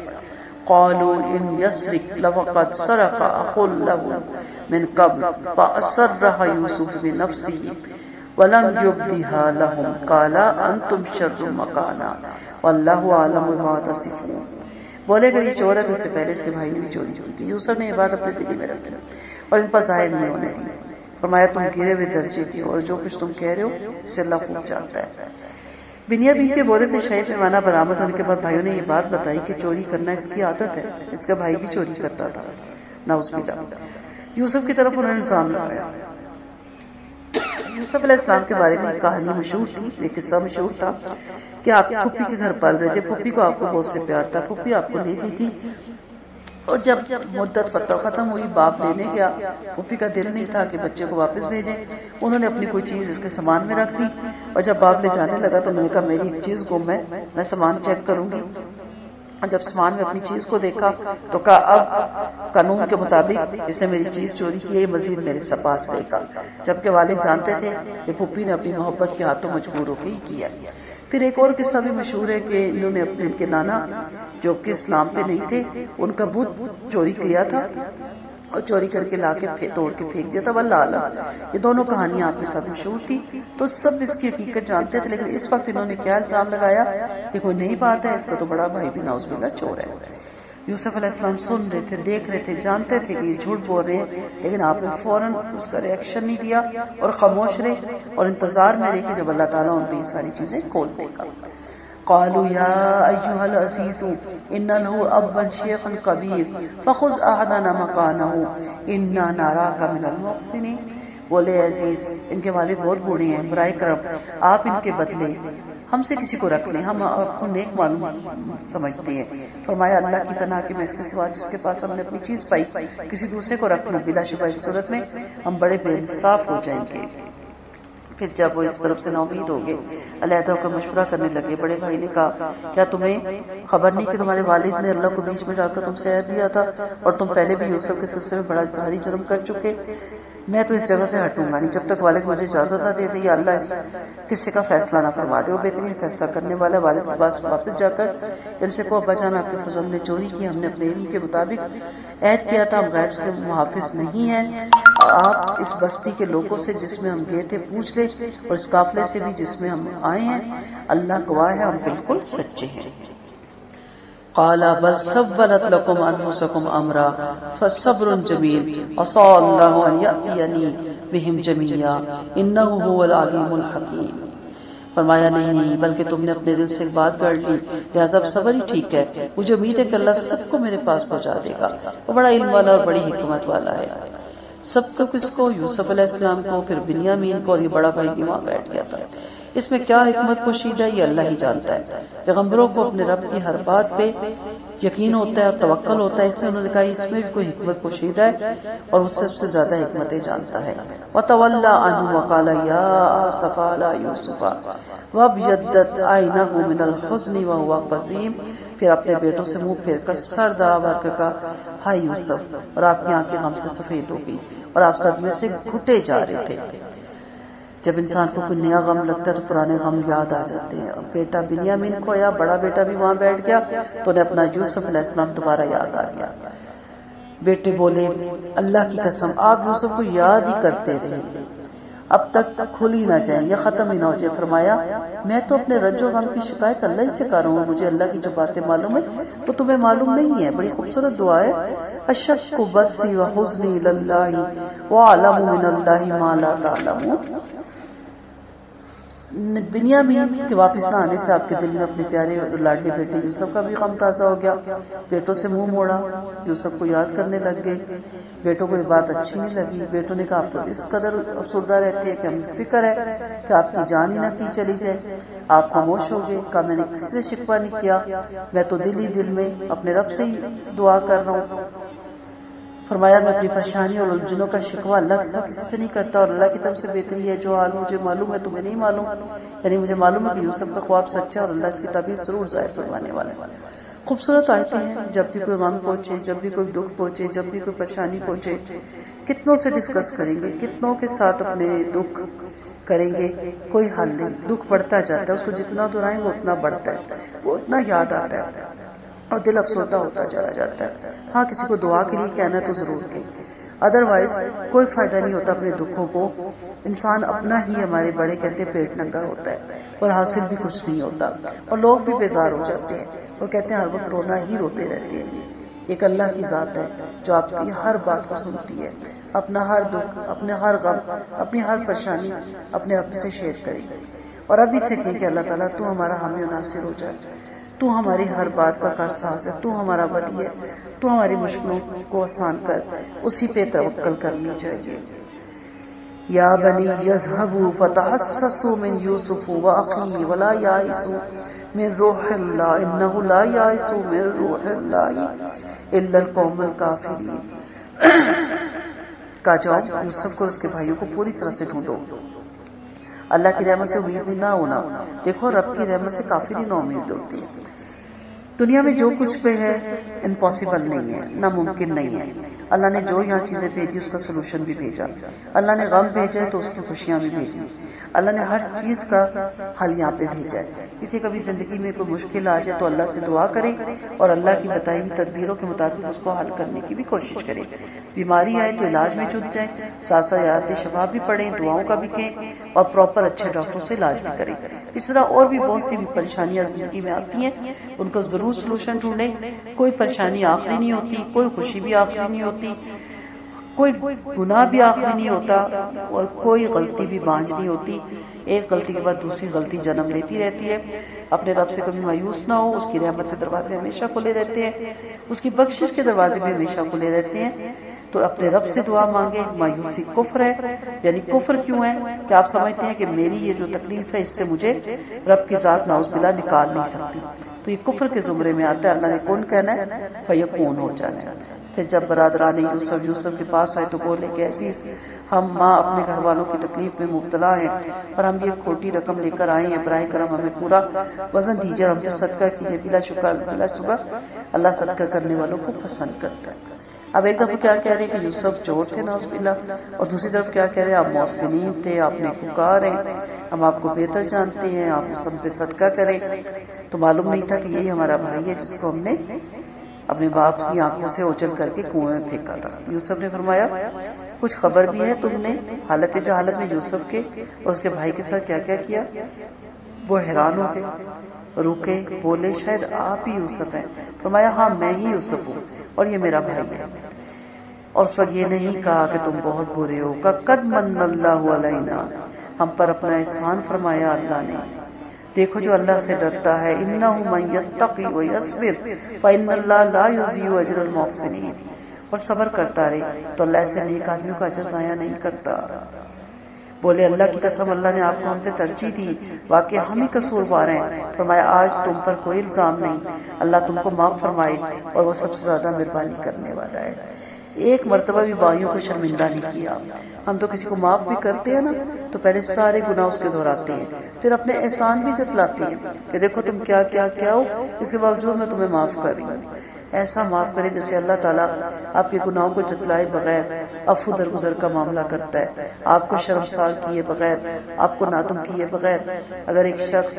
قالوا ان يسرق لوقد سرق اخ له من قبل فاسرها يوسف بنفسه ولم يبدها لهم قال انتم شر مكانا والله اعلم بما تصفون. بولے اگر یہ چور ہے تو اس سے پہلے اس کے بھائی نے بھی چوری کی تھی. یوسف نے یہ بات اپنے دل میں رکھی اور ان پر ظاہر نہیں ہونے دی. فرمایا تم گرے ہوئے درجے کی اور جو کچھ تم کہہ رہے ہو اسے اللہ خوب جانتا ہے. بنیامین کے بولے سے شہر پیمانہ برآمد ہونے کے بعد بھائیوں نے یہ بات بتائی کہ چوری کرنا اس کی عادت ہے. اس کا بھائی بھی چوری کرتا تھا. نعوذ باللہ. یوسف کی طرف انہوں نے الزام لگایا. یوسف علیہ السلام کے بارے میں ایک کہانی مشہور تھی ایک قصہ مشہور تھا کہ آپ پھپھی کے گھر پال رہے تھے. پھپھی کو آپ کو بہت سے پیار تھا. پھپھی آپ کو لے گئی تھی اور جب مدت ختم ہوئی باپ لینے گیا. پھپھی کا دل نہیں تھا کہ بچے کو واپس بھیجیں. انہوں نے اپنی کوئی چیز اس کے سامان میں رکھ دی اور جب باپ لے جانے لگا تو میں نے کہا میری ایک چیز گم ہے میں سامان چیک کروں گی. اور جب سامان میں اپنی چیز کو دیکھا تو کہا اب قانون کے مطابق اس نے میری چیز چوری کی ہے یہ مزید میرے پاس رہے گا. جبکہ والد جانتے تھے کہ پھپھی نے اپنی محبت کے ہاتھوں مجبور ہو کے ہی کیا. پھر ایک اور قصہ بھی مشہور ہے کہ انہوں نے اپنے ان کے نانا جو کہ اسلام پہ نہیں تھے ان کا بت چوری کیا تھا اور چوری کر کے لا کے توڑ کے پھینک دیا تھا. واللہ اعلم. یہ دونوں کہانیاں آپ کے ساتھ مشہور تھی تو سب اس کی حقیقت جانتے تھے لیکن اس وقت انہوں نے کیا الزام لگایا کہ کوئی نئی بات ہے اس کا تو بڑا بھائی بھی نعوذ باللہ چور ہے. یوسف علیہ السلام سن رہے تھے دیکھ رہے تھے جانتے تھے کہ یہ جھوٹ بول رہے ہیں لیکن آپ نے فوراً اس کا ریئیکشن نہیں دیا اور خاموش رہے اور انتظار میں رہے کہ جب اللہ تعالیٰ ان پہ یہ ساری چیزیں کھول دے گا. قالوا يا أيها العزيز إن له أبا شيخا كبير فخذ أحدنا مكانه إنا نراك من المحسنين. بولے عزیز ان کے والد بہت بوڑھے ہیں برائے کرم آپ ان کے بدلے ہم سے کسی کو رکھ لیں ہم آپ کو نیک معلوم سمجھتے ہیں. فرمایا اللہ کی پناہ کہ میں اس کے سوا جس کے پاس ہم نے اپنی چیز پائی کسی دوسرے کو رکھ لوں بلا شبہ اس صورت میں ہم بڑے بے انصاف ہو جائیں گے. پھر جب وہ اس طرف سے ناامید ہو گئے علیحدہ ہو کر مشورہ کرنے لگے. بڑے بھائی نے کہا کیا تمہیں خبر نہیں کہ تمہارے والد نے اللہ کو بیچ میں ڈال کر تم سے عہد دیا تھا اور تم پہلے بھی یوسف کے سلسلے میں بڑا بھاری جرم کر چکے. میں تو اس جگہ سے ہٹوں گا نہیں جب تک والد مجھے اجازت نہ دے دے یا اللہ اس قصے کا فیصلہ نہ فرما دے. وہ بہترین فیصلہ کرنے والا والد کے پاس واپس جا کر ان سے کو ابا جان آپ کے فضل نے چوری کی ہم نے اپنے علم کے مطابق عہد کیا تھا ہم غیب کے محافظ نہیں ہیں. آپ اس بستی کے لوگوں سے جس میں ہم گئے تھے پوچھ لیں اور اس قافلے سے بھی جس میں ہم آئے ہیں اللہ گواہ ہے ہم بالکل سچے ہیں. قال بل سولت لكم انفسكم امرا فصبر جميل عسى الله ان ياتيني بهم جميعا انه هو العليم الحكيم. فرمایا نہیں بلکہ تم نے اپنے دل سے بات کر لی لہذا اب صبر ہی ٹھیک ہے. مجھے امید ہے کہ اللہ سب کو میرے پاس پہنچا دے گا. وہ بڑا علم والا اور بڑی حکمت والا ہے. سب کو کس کو یوسف علیہ السلام کو پھر بنیامین کو اور یہ بڑا بھائی بھی وہاں بیٹھ گیا تھا. اس میں کیا حکمت پوشیدہ ہے یہ اللہ ہی جانتا ہے. پیغمبروں کو اپنے رب کی ہر بات پہ یقین ہوتا ہے اور توکل ہوتا ہے اس لیے انہوں نے کہا اس میں بھی کوئی حکمت پوشیدہ ہے اور وہ سب سے زیادہ حکمتیں جانتا ہے. وَتَوَلَّى عَنْهُ وَقَالَ يَا آسَفَ عَلَى يُوسُفَ وَابْيَضَّتْ عَيْنَاهُ مِنَ الْحُزْنِ وَهُوَ كَظِيمٌ. پھر اپنے بیٹوں سے منہ پھیر کر سر دبا بھر کر کہا ہائے یوسف اور آپ کی آنکھیں غم سے سفید ہو گئی اور آپ صدمے سے گھٹے جا رہے تھے. جب انسان کو کوئی نیا غم لگتا ہے تو پرانے غم یاد آ جاتے ہیں. اور بیٹا بنیامین کھویا بڑا بیٹا بھی وہاں بیٹھ گیا تو انہیں اپنا یوسف علیہ السلام دوبارہ یاد آ گیا. بیٹے بولے اللہ کی قسم آپ یوسف کو یاد ہی کرتے رہے اب تک کھل ہی نہ جائیں یا ختم ہی نہ ہو جائے. فرمایا میں تو اپنے رنج و غم کی شکایت اللہ ہی سے کروں گا. مجھے اللہ کی جو باتیں معلوم ہے وہ تمہیں معلوم نہیں ہے. بڑی خوبصورت دعا ہے. اشک بسی و حزنی اللہ وعلم من اللہ ما لا تعلمون. بنیامین کے واپس نہ آنے سے آپ کے دل میں اپنے پیارے اور لاڈلے بیٹے یوسف کا بھی غم تازہ ہو گیا. بیٹوں سے منہ موڑا، یوسف کو یاد کرنے لگ گئے. بیٹوں کو یہ بات اچھی نہیں لگی. بیٹوں نے کہا آپ تو اس قدر افسردہ رہتے ہیں کہ ہمیں فکر ہے کہ آپ کی جان ہی نہ کی چلی جائے. آپ خاموش ہو گئے. کہا میں نے کسی سے شکوہ نہیں کیا، میں تو دل ہی دل میں اپنے رب سے ہی دعا کر رہا ہوں. فرمایا میں اپنی پریشانی اور الجھنوں کا شکوہ اللہ کے ساتھ کسی سے نہیں کرتا، اور اللہ کی طرف سے بہتری ہے. جو حال مجھے معلوم ہے تمہیں نہیں معلوم، یعنی مجھے معلوم ہے کہ یوسف کا خواب سچا اور اللہ اس کی تعبیر ضرور ظاہر فرمانے والا ہے. خوبصورت آیتیں ہیں. جب بھی کوئی غم پہنچے، جب بھی کوئی دکھ پہنچے، جب بھی کوئی پریشانی پہنچے، کتنوں سے ڈسکس کریں گے، کتنوں کے ساتھ اپنے دکھ کریں گے، کوئی حل نہیں. دکھ بڑھتا جاتا ہے، اس کو جتنا دہرائیں وہ اتنا بڑھتا ہے، وہ اتنا یاد آتا ہے اور دل افسردہ ہوتا چلا جاتا ہے. ہاں کسی کو دعا کے لیے کہنا تو ضرور کہ ادروائز کوئی فائدہ نہیں ہوتا اپنے دکھوں کو. انسان اپنا ہی، ہمارے بڑے کہتے ہیں، پیٹ ننگا ہوتا ہے اور حاصل بھی کچھ نہیں ہوتا، اور لوگ بھی بیزار ہو جاتے ہیں اور کہتے ہیں ہر وقت رونا ہی روتے رہتے ہیں. ایک اللہ کی ذات ہے جو آپ کی ہر بات کو سنتی ہے. اپنا ہر دکھ، اپنے ہر غم، اپنی ہر پریشانی اپنے رب سے شیئر کریں اور اب اسے کہیں کہ اللہ تعالیٰ تو ہمارا حامی و ناصر ہو جائے، تو ہماری ہر بات کا کارساز ہے، تو ہمارا ولی ہے، تو ہماری مشکلوں کو آسان کر. اسی پہ توکل کرنی چاہیے. یا بنی یذهبوا فتحسسوا من یوسف واخیہ ولا یائسوا من روح اللہ انہ لا یائس من روح اللہ الا القوم الکافرین. کہا جاؤ یوسف کو اور اس کے بھائیوں کو پوری طرح سے ڈھونڈو. اللہ کی رحمت سے امید نہ ہونا. دیکھو رب کی رحمت سے کافر ہی نا امید ہوتی ہے. دنیا میں جو کچھ پہ ہے امپاسبل نہیں ہے، ناممکن نہیں ہے. اللہ نے جو یہاں چیزیں بھیجی اس کا سلوشن بھی بھیجا. اللہ نے غم بھیجا ہے تو اس کی خوشیاں بھی بھیجی. اللہ نے ہر چیز کا حل یہاں پہ بھیجا ہے. کسی کا بھی زندگی میں کوئی مشکل آ جائے تو اللہ سے دعا کرے اور اللہ کی بتائی ہوئی تدبیروں کے مطابق اس کو حل کرنے کی بھی کوشش کرے. بیماری آئے تو علاج میں جٹ جائیں، ساتھ ساتھ یاد شفا بھی پڑھیں، دعاؤں کا بھی کہیں اور پراپر اچھے ڈاکٹر سے علاج بھی کریں. اس طرح اور بھی بہت سی پریشانیاں زندگی میں آتی ہیں، ان کا ضرور سلوشن ڈھونڈیں. کوئی پریشانی آخری نہیں ہوتی، کوئی خوشی بھی آخری نہیں ہوتی، کوئی گناہ بھی آخری نہیں ہوتا اور کوئی غلطی بھی بانج نہیں ہوتی. ایک غلطی کے بعد دوسری غلطی جنم لیتی رہتی ہے. اپنے رب سے کبھی مایوس نہ ہو. اس کی رحمت کے دروازے ہمیشہ کھلے رہتے ہیں، اس کی بخشش کے دروازے بھی ہمیشہ کھلے رہتے ہیں. تو اپنے رب سے دعا مانگے. مایوسی کفر ہے. یعنی کفر کیوں ہے کہ آپ سمجھتے ہیں کہ میری یہ جو تکلیف ہے اس سے مجھے رب کی ذات نعوذ باللہ نکال نہیں سکتی. تو یہ کفر کے زمرے میں آتا ہے. اللہ نے کون کہنا ہے؟ فیکون ہو جانا ہے. پھر جب برادران یوسف کے پاس آئے تو بولے کہ عزیز ہم ماں اپنے گھر والوں کی تکلیف میں مبتلا ہیں اور ہم یہ کھوٹی رقم لے کر آئے ہیں، براہ کرم ہمیں پورا وزن دیجیے اور ہم سے صدقہ کیجیے. بلا شبہ اللہ صدقہ کرنے والوں کو پسند کرتا ہے. اب ایک دفعہ کیا کہہ رہے ہیں کہ یوسف چور تھے نعوذ باللہ، اور دوسری طرف کیا کہہ رہے ہیں آپ محسنین تھے، آپ نیکوکار ہیں، ہم آپ کو بہتر جانتے ہیں، آپ سب سے صدقہ کریں. تو معلوم نہیں تھا کہ یہی ہمارا بھائی ہے جس کو ہم نے اپنے باپ کی آنکھوں سے اوجھل کر کے کنویں میں پھینکا تھا. یوسف نے فرمایا کچھ خبر بھی ہے تم نے حالت جہالت میں یوسف کے اور اس کے بھائی کے ساتھ کیا کیا کیا؟ وہ حیران ہو گئے، رکے، بولے شاید آپ ہی یوسف ہیں. فرمایا ہاں میں ہی یوسف ہوں اور یہ میرا بھائی ہے. اور اس وقت یہ نہیں کہا کہ تم بہت برے ہو. قد من اللہ علینا، ہم پر اپنا احسان فرمایا اللہ نے. دیکھو جو اللہ سے ڈرتا ہے، انہ من یتقی ویصبر فإن اللہ لا یضیع اجر المحسنین، اور صبر کرتا رہے تو اللہ ایسے نیک آدمیوں کا اجر ضائع نہیں کرتا. بولے اللہ کی قسم اللہ نے آپ کو ہم پہ ترجیح دی، واقعی ہم ہی قصوروار ہیں. فرمایا آج تم پر کوئی الزام نہیں، اللہ تم کو معاف فرمائے اور وہ سب سے زیادہ مہربانی کرنے والا ہے. ایک مرتبہ بھی بھائیوں کو شرمندہ نہیں کیا. ہم تو کسی کو معاف بھی کرتے ہیں نا تو پہلے سارے گناہ اس کے دہراتے ہیں، پھر اپنے احسان بھی جتلاتے ہیں کہ دیکھو تم کیا کیا کیا ہو، اس کے باوجود میں تمہیں معاف کر رہی ہوں. ایسا معاف کرے جیسے اللہ تعالیٰ آپ کے گناہوں کو جتلائے بغیر عفو درگزر کا معاملہ کرتا ہے، آپ کو شرمسار کیے بغیر، آپ کو نادم کیے بغیر. اگر ایک شخص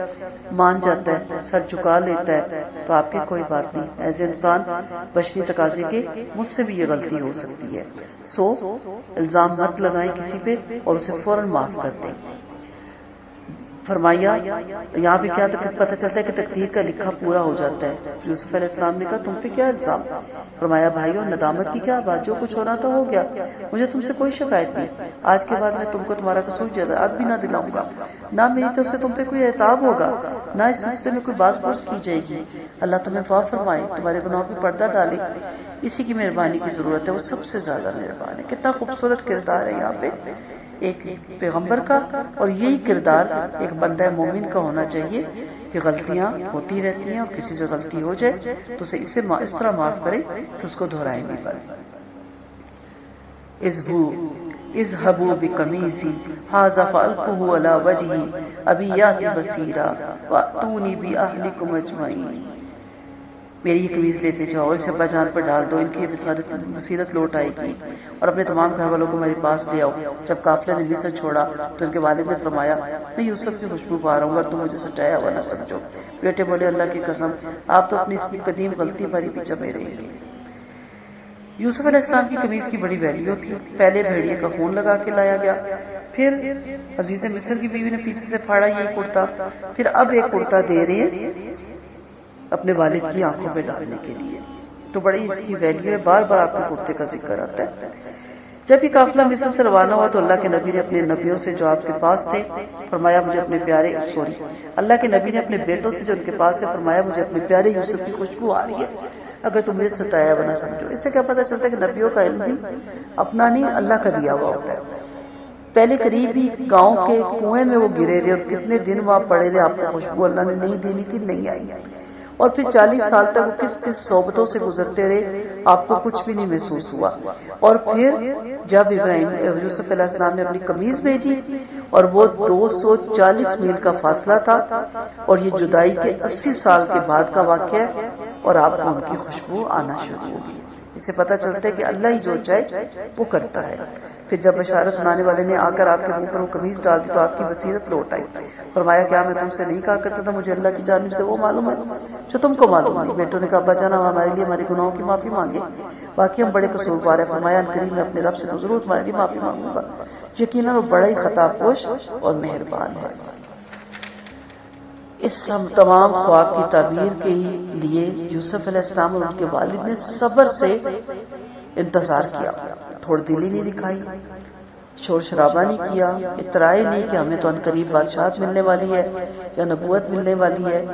مان جاتا ہے، سر جھکا لیتا ہے تو آپ کی کوئی بات نہیں. ایز انسان بشری تقاضے کے مجھ سے بھی یہ غلطی ہو سکتی ہے. سو الزام مت لگائیں کسی پہ اور اسے فوراً معاف کر دیں. فرمایا یہاں پہ کیا پتہ چلتا ہے کہ تقدیر کا لکھا پورا ہو جاتا ہے. یوسف علیہ السلام نے کہا تم پہ کیا الزام؟ فرمایا بھائیو ندامت کی کیا بات، جو کچھ ہونا تو ہو گیا، مجھے تم سے کوئی شکایت نہیں. آج کے بعد میں تم کو تمہارا قصور یاد بھی نہ دلاؤں گا، نہ میری طرف سے تم پہ کوئی اعتاب ہوگا، نہ اس سلسلے میں کوئی باز پرس کی جائے گی. اللہ تمہیں معاف فرمائے، تمہارے گناہوں پہ پردہ ڈالے، اسی کی مہربانی کی ضرورت ہے، وہ سب سے زیادہ مہربان ہے. کتنا خوبصورت کردار ہے یہاں پہ ایک پیغمبر کا، اور یہی کردار ایک بندہ مومن کا ہونا چاہیے کہ غلطیاں ہوتی رہتی ہیں اور کسی سے غلطی ہو جائے تو اسے اس طرح معاف کرے کہ اس کو دہرائے نہیں پڑے. اذهبوا بقمیصی ھذا فألقوه على وجهه ابی یأتی بصیرا وأتونی بأہلکم اجمعین. میری یہ قمیض لیتے جاؤ، اسے ابا جان پر ڈال دو، ان کی بصیرت لوٹ آئے گی، اور اپنے تمام گھر والوں کو میرے پاس لے آؤ. جب قافلے نے مصر چھوڑا تو ان کے والد نے فرمایا میں یوسف کی خوشبو پا رہا ہوں اور تم مجھے سٹایا ہوا نہ سمجھو. بیٹے بولے اللہ کی قسم آپ تو اپنی اس کی قدیم غلطی پر ہی پیچھے میں رہیں گے. یوسف علیہ السلام کی قمیض کی بڑی ویلیو تھی. پہلے بھیڑیے کا خون لگا کے لایا گیا، پھر عزیز مصر کی بیوی نے پیچھے سے پھاڑا یہ کرتا، پھر اب ایک کرتا دے رہے ہیں اپنے والد کی آنکھوں پہ ڈالنے کے لیے. تو بڑی اس کی ویلیو ہے، بار بار آپ کے کرتے کا ذکر آتا ہے. جب یہ قافلہ مصر سے روانہ ہوا تو اللہ کے نبی نے اپنے نبیوں سے جو آپ کے پاس تھے فرمایا مجھے اپنے پیارے اللہ کے نبی نے اپنے بیٹوں سے جو ان کے پاس تھے فرمایا مجھے اپنے پیارے یوسف کی خوشبو آ رہی ہے، اگر تم مجھے ستایا بنا سمجھو. اس سے کیا پتہ چلتا ہے کہ نبیوں کا علم بھی اپنا نہیں اللہ کا دیا ہوا ہوتا ہے. پہلے قریب ہی گاؤں کے کنویں میں وہ گرے رہے اور کتنے دن وہاں پڑے رہے، آپ کو خوشبو اللہ نے نہیں دینی تھی، نہیں آئی. اور پھر 40 سال تک وہ کس کس صحبتوں سے گزرتے رہے، آپ کو کچھ بھی نہیں محسوس ہوا. اور پھر جب یوسف علیہ السلام نے اپنی قمیض بھیجی اور وہ 240 میل کا فاصلہ تھا اور یہ جدائی کے 80 سال کے بعد کا واقعہ ہے، اور آپ کو ان کی خوشبو آنا شروع ہوگی. اس سے پتہ چلتا ہے کہ اللہ ہی جو چاہے وہ کرتا ہے. پھر جب بشارت سنانے والے نے آ کر آپ کے منہ پر وہ قمیض ڈال دی تو آپ کی بصیرت لوٹ آئی. فرمایا کیا میں تم سے نہیں کہا کرتا تھا مجھے اللہ کی جانب سے وہ معلوم ہے جو تم کو معلوم نہیں. بیٹوں نے کہا ابا جان ہمارے لیے ہمارے گناہوں کی معافی مانگے، باقی ہم بڑے قصوروار ہیں. فرمایا کریم میں اپنے رب سے تو ضرور تمہارے لیے معافی مانگوں گا، یقیناً وہ بڑا ہی خطا پوش اور مہربان ہے. اس تمام خواب کی تعبیر کے لیے یوسف علیہ السلام اور ان کے والد نے صبر سے انتظار کیا، تھوڑی دلی نہیں دکھائی، شور شرابہ نہیں کیا، اطراع نہیں کہ ہمیں تو ان قریب بادشاہت ملنے والی ہے یا نبوت ملنے والی ہے،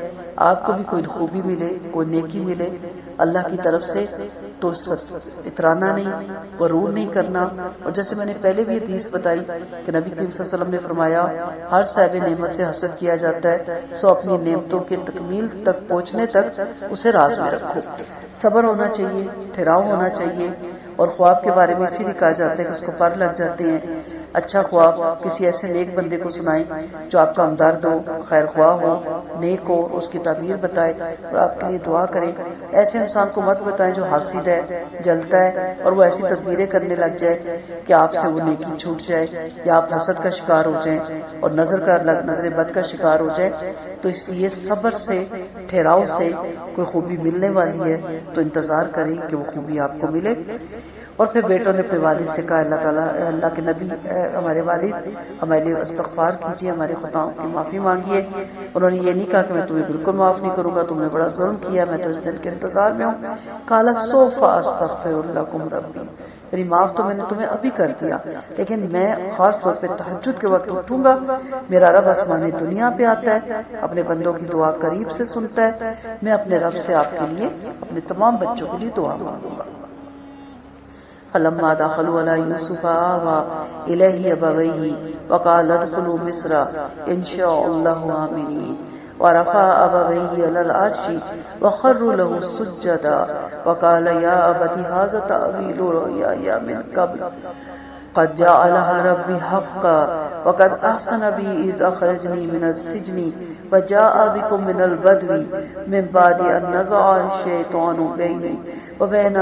آپ کو بھی کوئی خوبی ملے، کوئی نیکی ملے اللہ کی طرف سے، تو اترانا نہیں، غرور نہیں کرنا. اور جیسے میں نے پہلے بھی حدیث بتائی کہ نبی کریم صلی اللہ علیہ وسلم نے فرمایا ہر صاحب نعمت سے حسد کیا جاتا ہے، سو اپنی نعمتوں کے تکمیل تک پہنچنے تک اسے راز میں رکھو. صبر ہونا چاہیے، ٹھہراؤ ہونا چاہیے. اور خواب کے بارے میں اسی لیے کہا جاتا ہے کہ اس کو پر لگ جاتے ہیں. اچھا خواب کسی ایسے نیک بندے کو سنائیں جو آپ کا ہمدرد ہو، خیر خواہ ہو، نیک ہو، اس کی تعبیر بتائے اور آپ کے لیے دعا کرے. ایسے انسان کو مت بتائیں جو حاسد ہے، جلتا ہے اور وہ ایسی تدبیریں کرنے لگ جائے کہ آپ سے وہ نیکی چھوٹ جائے یا آپ حسد کا شکار ہو جائیں اور نظر بد کا شکار ہو جائے. تو اس لیے صبر سے، ٹھہراؤ سے کوئی خوبی ملنے والی ہے تو انتظار کریں کہ وہ خوبی آپ کو ملے. اور پھر بیٹوں نے اپنے والد سے کہا اللہ تعالیٰ، اللہ کے نبی ہمارے والد ہمارے لیے استغفار کیجیے، ہمارے خطاؤں کی معافی مانگیے. انہوں نے یہ نہیں کہا کہ میں تمہیں بالکل معاف نہیں کروں گا، تم نے بڑا ظلم کیا، میں تو اس دن کے انتظار میں ہوں. قال سوف استغفر لکم ربی، یعنی معاف تو میں نے تمہیں ابھی کر دیا، لیکن میں خاص طور پہ تہجد کے وقت اٹھوں گا. میرا رب آسمانی دنیا پہ آتا ہے، اپنے بندوں کی دعا قریب سے سنتا ہے. میں اپنے رب سے آپ کے لیے، اپنے تمام بچوں کے لیے دعا مانگوں گا. فلما دخلوا على يوسف آوى إليه أبويه وقال ادخلوا مصر إن شاء الله آمنين ورفع أبويه على العرش وخروا له سجدا وقال يا أبت هذا تأويل رؤياي من قبل قد جعلها ربي حقا وقد أحسن بي إذ أخرجني من السجن وجاء بكم من البدو من بعد أن نزغ الشيطان بيني وبين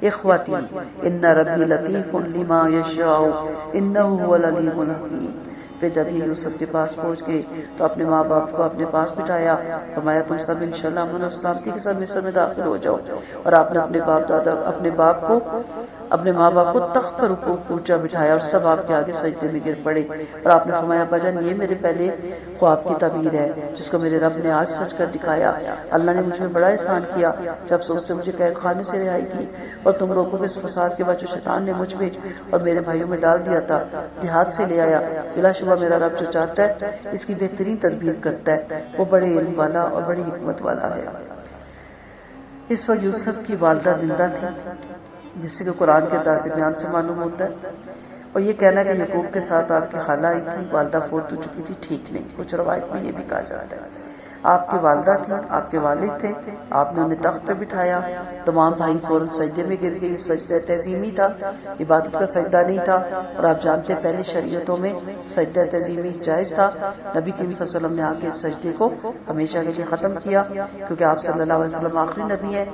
اخوتی ان ربی لطیف لما یشاء انہ هو العلیم الحکیم. پھر جب یہ یوسف کے پاس پہنچ گئے تو اپنے ماں باپ کو اپنے پاس بٹھایا، فرمایا تم سب انشاءاللہ امن و سلامتی کے ساتھ مصر میں داخل ہو جاؤ، اور آپ نے اپنے ماں باپ کو تخت پر اونچا بٹھایا اور سب آپ کے آگے سجدے میں گر پڑے، اور آپ نے فرمایا ابا جان یہ میرے پہلے خواب کی تعبیر ہے جس کو میرے رب نے آج سچ کر دکھایا، اللہ نے مجھ میں بڑا احسان کیا جب سے اس نے مجھے قید خانے سے رہائی کی، اور تم لوگوں کے اس فساد کے بعد جو شیطان نے مجھ میں اور میرے بھائیوں میں ڈال دیا تھا دیہات سے لے آیا، بلا شبہ میرا رب جو چاہتا ہے اس کی بہترین تدبیر کرتا ہے، وہ بڑے علم والا اور بڑی حکمت والا ہے۔ اس وقت یوسف کی والدہ زندہ تھی، جس سے کہ قرآن کے انداز بیان سے معلوم ہوتا ہے، اور یہ کہنا کہ یعقوب کے ساتھ آپ کی خالہ آئی تھی، والدہ فوت ہو چکی تھی، ٹھیک نہیں، کچھ روایت میں یہ بھی کہا جاتا ہے آپ کی والدہ تھی، آپ کے والد تھے، آپ نے انہیں تخت پہ بٹھایا، تمام بھائی فوراً سجدے میں گر گئے، سجدہ تعظیمی تھا، عبادت کا سجدہ نہیں تھا، اور آپ جانتے ہیں پہلی شریعتوں میں سجدہ تعظیمی جائز تھا، نبی کریم صلی اللہ علیہ وسلم نے آ کے اس سجدے کو ہمیشہ کے لیے ختم کیا، کیونکہ آپ صلی اللہ علیہ وسلم آخری نبی ہیں،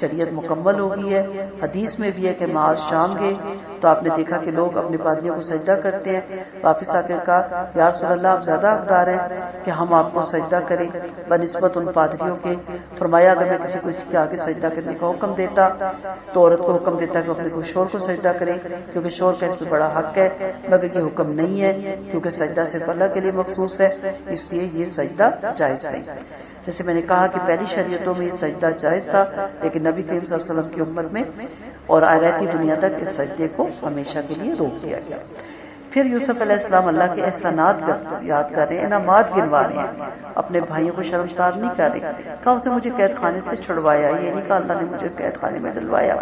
شریعت مکمل ہو گئی ہے۔ حدیث میں بھی ہے کہ معاذ شام گئے تو آپ نے دیکھا کہ لوگ اپنے پادریوں کو سجدہ کرتے ہیں، واپس آ کر کہا یا رسول اللہ آپ زیادہ حقدار ہیں کہ ہم آپ کو سجدہ کریں بنسبت ان پادریوں کے، فرمایا اگر میں کسی کو اس کے آگے سجدہ کرنے کا حکم دیتا تو عورت کو حکم دیتا کہ اپنے شوہر کو سجدہ کرے، کیونکہ شوہر کا اس پہ بڑا حق ہے، مگر یہ حکم نہیں ہے کیونکہ سجدہ صرف اللہ کے لیے مخصوص ہے، اس لیے یہ سجدہ جائز نہیں۔ جیسے میں نے کہا کہ پہلی شریعتوں میں یہ سجدہ جائز تھا، لیکن نبی کریم صلی اللہ علیہ وسلم کی امت میں اور رہتی دنیا تک اس سجدے کو ہمیشہ کے لیے روک دیا گیا۔ پھر یوسف علیہ السلام اللہ کے احسانات یاد کر رہے ہیں، انعامات گنوا رہے ہیں، اپنے بھائیوں کو شرمسار نہیں کر رہے، کہا اس نے مجھے قید خانے سے چھڑوایا، یہ نہیں کہا اللہ نے مجھے قید خانے میں ڈلوایا،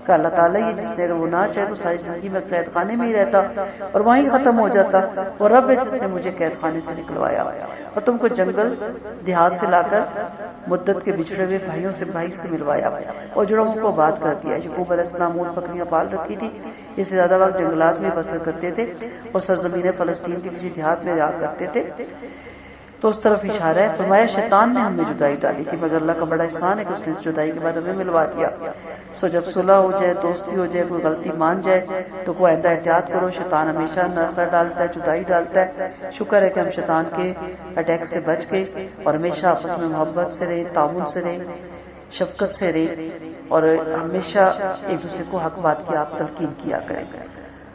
کہ اللہ تعالیٰ یہ جس نے وہ نہ چاہے تو ساری زندگی میں قید خانے میں ہی رہتا اور وہیں ختم ہو جاتا، وہ رب ہے جس نے مجھے قید خانے سے نکلوایا اور تم کو جنگل دیہات سے لا کر مدت کے بچھڑے ہوئے بھائیوں سے بھائی سے ملوایا اور جڑوں کو آباد کر دیا۔ یعقوب علیہ السلام اونٹ بکریاں پال رکھی تھی، اس سے زیادہ وقت جنگلات میں بسر کرتے تھے اور سرزمین فلسطین کے کسی دیہات میں رہا کرتے تھے، تو اس طرف اشارہ ہے۔ فرمایا شیطان نے ہم میں جدائی ڈالی تھی، مگر اللہ کا بڑا احسان ہے کہ اس نے اس جدائی کے بعد ہمیں ملوا دیا۔ سو جب صلح ہو جائے، دوستی ہو جائے، کوئی غلطی مان جائے تو کوئی آئندہ احتیاط کرو، شیطان ہمیشہ نفرت ڈالتا ہے، جدائی ڈالتا ہے۔ شکر ہے کہ ہم شیطان کے اٹیک سے بچ گئے اور ہمیشہ آپس میں محبت سے رہے، تعاون سے رہے، شفقت سے رہے اور ہمیشہ ایک دوسرے کو حق بات کی آپ تلقین کیا کریں۔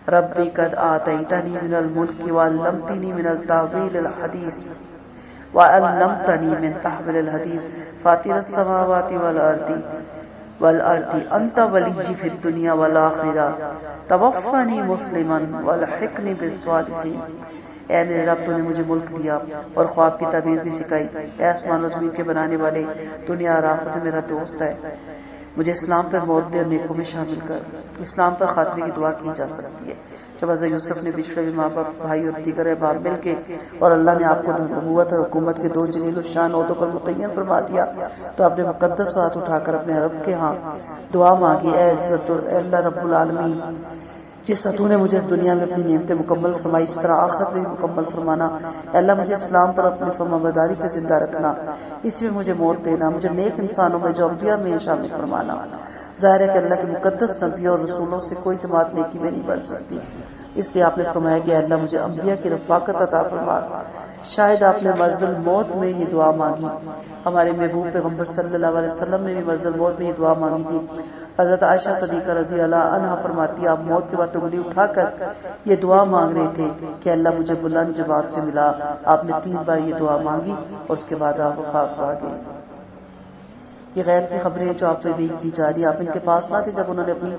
ربی قد آتیتنی من الملک وعلمتنی من التاویل الحدیث وعلمتنی من تحویل الحدیث فاطر السماوات والارض انت ولی فی الدنیا والآخرہ توفنی مسلما والحقنی بالصالحین۔ اے میرے رب تو نے مجھے ملک دیا اور خواب کی تعبیر بھی سکھائی، اے آسمان و زمین کے بنانے والے، دنیا اور آخرت میں میرا دوست ہے، مجھے اسلام پر موت دے اور نیکوں میں شامل کر۔ اسلام پر خاتمے کی دعا کی جا سکتی ہے۔ جب حضرت یوسف نے بچھڑے ہوئے ماں باپ، بھائی اور دیگر احباب مل کے اور اللہ نے آپ کو نبوت اور حکومت کے دو جلیل الشان عہدوں پر متعین فرما دیا تو آپ نے مقدس ہاتھ اٹھا کر اپنے رب کے ہاں دعا مانگی، اے عزت اے اللہ رب العالمین، جس طرح تو نے مجھے اس دنیا میں اپنی نعمتیں مکمل فرمائی اس طرح آخرت میں مکمل فرمانا، اے اللہ مجھے اسلام پر اپنی فرمانبرداری پہ زندہ رکھنا، اس میں مجھے موت دینا، مجھے نیک انسانوں میں جو انبیاء میں شامل فرمانا۔ ظاہر ہے کہ اللہ کے مقدس نبیوں اور رسولوں سے کوئی جماعت نیکی میں نہیں بڑھ سکتی، اس لیے آپ نے فرمایا کہ اللہ مجھے انبیاء کی رفاقت عطا فرما۔ شاید آپ نے مرض الموت میں یہ دعا مانگی، ہمارے محبوب پیغمبر صلی اللہ علیہ وسلم نے بھی مرض الموت میں یہ دعا مانگی تھی۔ حضرت عائشہ صدیقہ رضی اللہ عنہا فرماتی آپ موت کے بعد انگلی اٹھا کر یہ دعا مانگ رہے تھے کہ اللہ مجھے بلند جماعت سے ملا۔ آپ نے 3 بار یہ دعا مانگی اور اس کے بعد آپ وفات پا گئے۔ یہ غیب کی خبریں جو آپ پہ بھی کی جا رہی، آپ ان کے پاس نہ تھے جب انہوں نے اپنی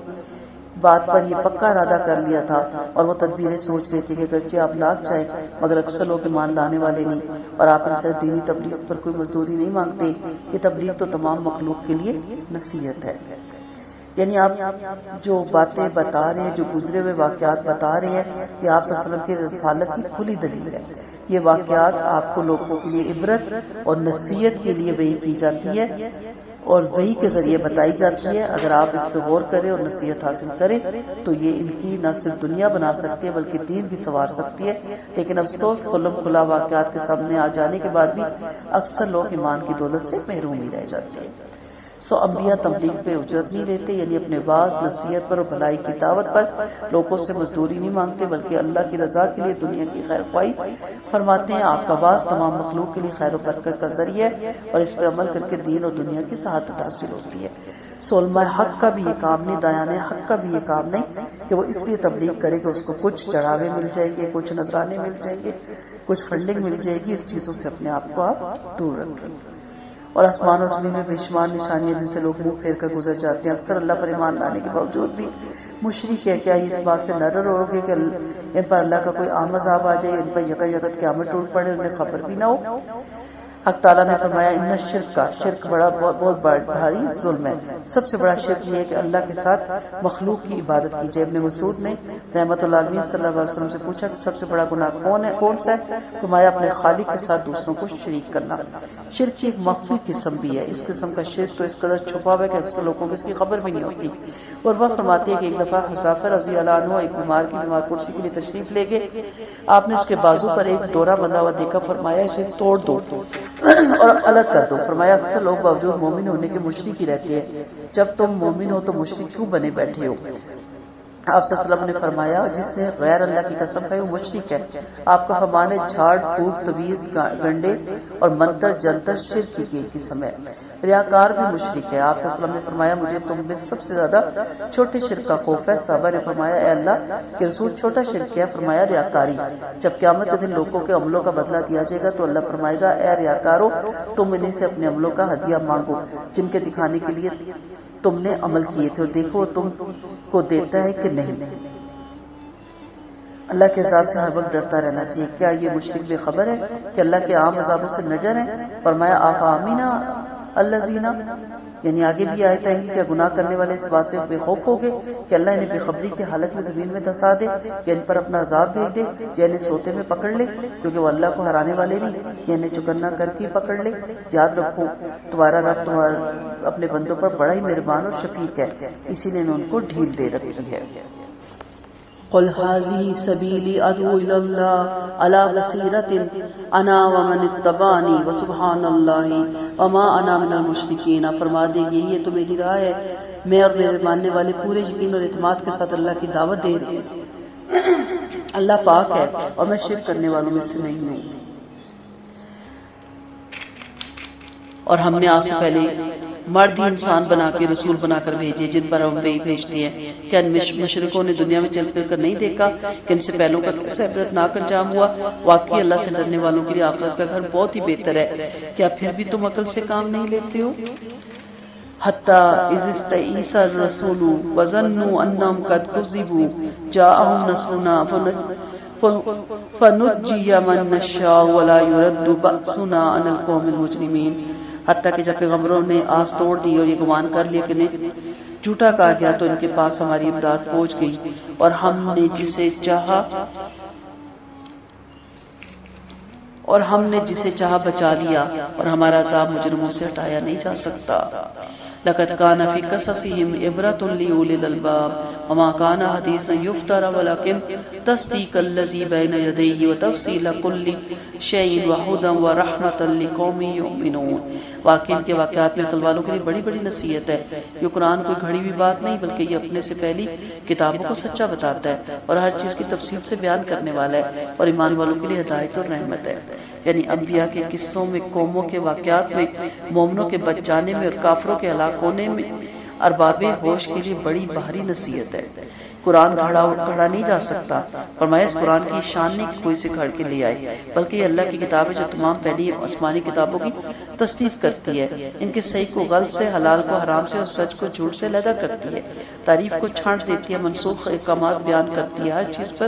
بات پر یہ پکا ارادہ کر لیا تھا اور وہ تدبیریں سوچ رہے تھے کہ اگرچہ آپ لاکھ چاہیں مگر اکثر لوگ ایمان لانے والے نہیں، اور آپ ان سے دینی تبلیغ پر کوئی مزدوری نہیں مانگتے۔ یہ تبلیغ تو تمام مخلوق کے لیے نصیحت ہے، یعنی آپ جو باتیں بتا رہے ہیں، جو گزرے ہوئے واقعات بتا رہے ہیں، یہ آپ صلی اللہ علیہ وسلم کی رسالت کی کھلی دلیل ہے۔ یہ واقعات آپ کو لوگوں کے لیے عبرت اور نصیحت کے لیے وحی کی جاتی ہے اور وحی کے ذریعے بتائی جاتی ہے۔ اگر آپ اس پہ غور کریں اور نصیحت حاصل کریں تو یہ ان کی نہ صرف دنیا بنا سکتی ہے بلکہ دین بھی سنوار سکتی ہے۔ لیکن افسوس کھلم کھلا واقعات کے سامنے آ جانے کے بعد بھی اکثر لوگ ایمان کی دولت سے محروم ہی رہ جاتے ہیں۔ سو انبیاء تبلیغ پہ اجرت نہیں لیتے، یعنی اپنے واعظ، نصیحت پر اور بھلائی کی دعوت پر لوگوں سے مزدوری نہیں مانگتے، بلکہ اللہ کی رضا کے لیے دنیا کی خیر خواہی فرماتے ہیں۔ آپ کا واعظ تمام مخلوق کے لیے خیر و برکت کا ذریعہ ہے اور اس پہ عمل کر کے دین اور دنیا کی سعادت حاصل ہوتی ہے۔ علماء حق کا بھی یہ کام نہیں، دایان حق کا بھی یہ کام نہیں کہ وہ اس لیے تبلیغ کرے کہ اس کو کچھ چڑھاوے مل جائیں گے، کچھ نذرانے مل جائیں گے، کچھ فنڈنگ مل جائے گی۔ اس چیزوں سے اپنے آپ کو آپ دور رکھیں۔ اور آسمان و زمین میں بے شمار نشانیاں جن سے لوگ منہ پھیر کر گزر جاتے ہیں، اکثر اللہ پر ایمان لانے کے باوجود بھی مشرک ہے۔ کیا یہ اس بات سے نہ رو گے کہ ان پر اللہ کا کوئی عام عذاب آ جائے، ان پر یکایگت قیامت ٹوٹ پڑے، انہیں خبر بھی نہ ہو؟ حق تعالیٰ نے فرمایا ان شرک بڑا بہت بھاری ظلم ہے۔ سب سے بڑا شرک یہ ہے کہ اللہ کے ساتھ مخلوق کی عبادت کی جائے۔ ابن مسعود نے رحمۃ اللہ علیہ صلی اللہ علیہ وسلم سے پوچھا کہ سب سے بڑا گناہ کون سا ہے؟ فرمایا اپنے خالق کے ساتھ دوسروں کو شریک کرنا۔ شرک کی ایک مخفی قسم بھی ہے۔ اس قسم کا شرک تو اس قدر چھپا ہوا ہے کہ اکثر لوگوں کو اس کی خبر بھی نہیں ہوتی۔ اور وہ فرماتے ہیں کہ ایک دفعہ حذیفہ رضی اللہ عنہ ایک بیمار کرسی کے لیے تشریف لے گئے۔ آپ نے اس کے بازو پر ایک ڈورا بندھا ہوا دیکھا، فرمایا اسے توڑ دو اور الگ کر دو۔ فرمایا اکثر لوگ باوجود مومن ہونے کے مشرک ہی رہتے ہیں، جب تم مومن ہو تو مشرک کیوں بنے بیٹھے ہو؟ آپ صلی اللہ علیہ وسلم نے فرمایا جس نے غیر اللہ کی قسم کھائی وہ مشرک ہے۔ آپ کا فرمان ہے جھاڑ پھوک، تویز، گنڈے اور منتر جنتر شرک کی ایک قسم ہے۔ ریاکار بھی مشرک ہے۔ آپ صلی اللہ علیہ وسلم نے فرمایا مجھے تم میں سب سے زیادہ چھوٹے شرک کا خوف ہے۔ صحابہ نے فرمایا اے اللہ کہ رسول چھوٹا شرک کیا؟ فرمایا ریاکاری۔ جب قیامت کے دن لوگوں کے عملوں کا بدلہ دیا جائے گا تو اللہ فرمائے گا اے ریاکارو تم انہیں سے اپنے عملوں کا ہدیہ مانگو جن کے دکھانے کے لیے تم نے عمل کیے تھے، اور دیکھو تم کو دیتا ہے کہ نہیں۔ اللہ کے عذاب سے ہر وقت ڈرتا رہنا چاہیے۔ کیا یہ مشرک بے خبر ہے کہ اللہ کے عام عذابوں سے نہ ڈریں؟ فرمایا آمینہ الذین، یعنی آگے بھی آیت آئیں گی کہ گناہ کرنے والے اس بات سے بے خوف ہو گئے کہ اللہ انہیں بے خبری کی حالت میں زمین میں دھسا دے یا ان پر اپنا عذاب بھیج دے یا انہیں سوتے میں پکڑ لے، کیونکہ وہ اللہ کو ہرانے والے نہیں، یا انہیں چکنا کر کے پکڑ لے۔ یاد رکھو تمہارا رب اپنے بندوں پر بڑا ہی مہربان اور شفیق ہے، اسی لیے ان کو ڈھیل دے رکھی ہے۔ قل هذه سبيلي ادعو الى الله على بصيرة انا ومن اتبعني وسبحان الله وما انا من المشركين۔ فرما دے گی یہ تو میری راہ ہے، میں اور میرے ماننے والے پورے یقین اور اعتماد کے ساتھ اللہ کی دعوت دے رہے ہیں۔ اللہ پاک ہے اور میں شرک کرنے والوں میں سے نہیں ہوں۔ اور ہم نے آپ سے پہلے مرد انسان بنا کے رسول بنا کر بھیجے جن پر ہم وحی بھیجتے ہیں۔ کیا مشرکوں نے دنیا میں چل پھر کر نہیں دیکھا کہ ان سے پہلوں کا کیسا عبرتناک انجام ہوا؟ واقعی اللہ سے ڈرنے والوں کے لیے آخرت کا گھر بہت ہی بہتر ہے۔ کیا پھر بھی تم عقل سے کام نہیں لیتے ہو؟ حتی اذ استیئس الرسول وظنوا انہم قد کذبوا جاءہم نصرنا فنجی من نشاء ولا يرد بأسنا عن القوم المجرمین۔ حتیٰ کہ جب پیغمبروں نے آس توڑ دی اور یہ گمان کر لیا کہ جھوٹا کہا گیا تو ان کے پاس ہماری امداد پہنچ گئی اور ہم نے جسے چاہا بچا لیا اور ہمارا عذاب مجرموں سے ہٹایا نہیں جا سکتا۔ لقد كان في قصصهم عبرة لأولي الألباب وما كان حديثا يفترى ولكن تصديق الذي بين يديه وتفصيل كل شيء وهدى ورحمة لقوم يؤمنون۔ واقعی کے واقعات میں عقل والوں کے لیے بڑی بڑی نصیحت ہے۔ یہ قرآن کوئی گھڑی ہوئی بات نہیں بلکہ یہ اپنے سے پہلی کتابوں کو سچا بتاتا ہے اور ہر چیز کی تفصیل سے بیان کرنے والا ہے اور ایمان والوں کے لیے ہدایت اور رحمت ہے۔ یعنی انبیاء کے قصوں میں، قوموں کے واقعات میں، مومنوں کے بچ جانے میں اور کافروں کے ہلاک ہونے میں ارباب ہوش کے لیے بڑی بھاری نصیحت ہے۔ قرآن گھڑا نہیں جا سکتا۔ فرمایا اس قرآن کی شان نہیں کہ کوئی سے گھڑ کے لے آئے، بلکہ یہ اللہ کی کتاب ہے جو تمام پہلی آسمانی کتابوں کی تصدیق کرتی ہے، ان کے صحیح کو غلط سے، حلال کو حرام سے اور سچ کو جھوٹ سے علیحدہ کرتی ہے، تعریف کو چھانٹ دیتی ہے، منسوخ احکامات بیان کرتی ہے، ہر چیز پر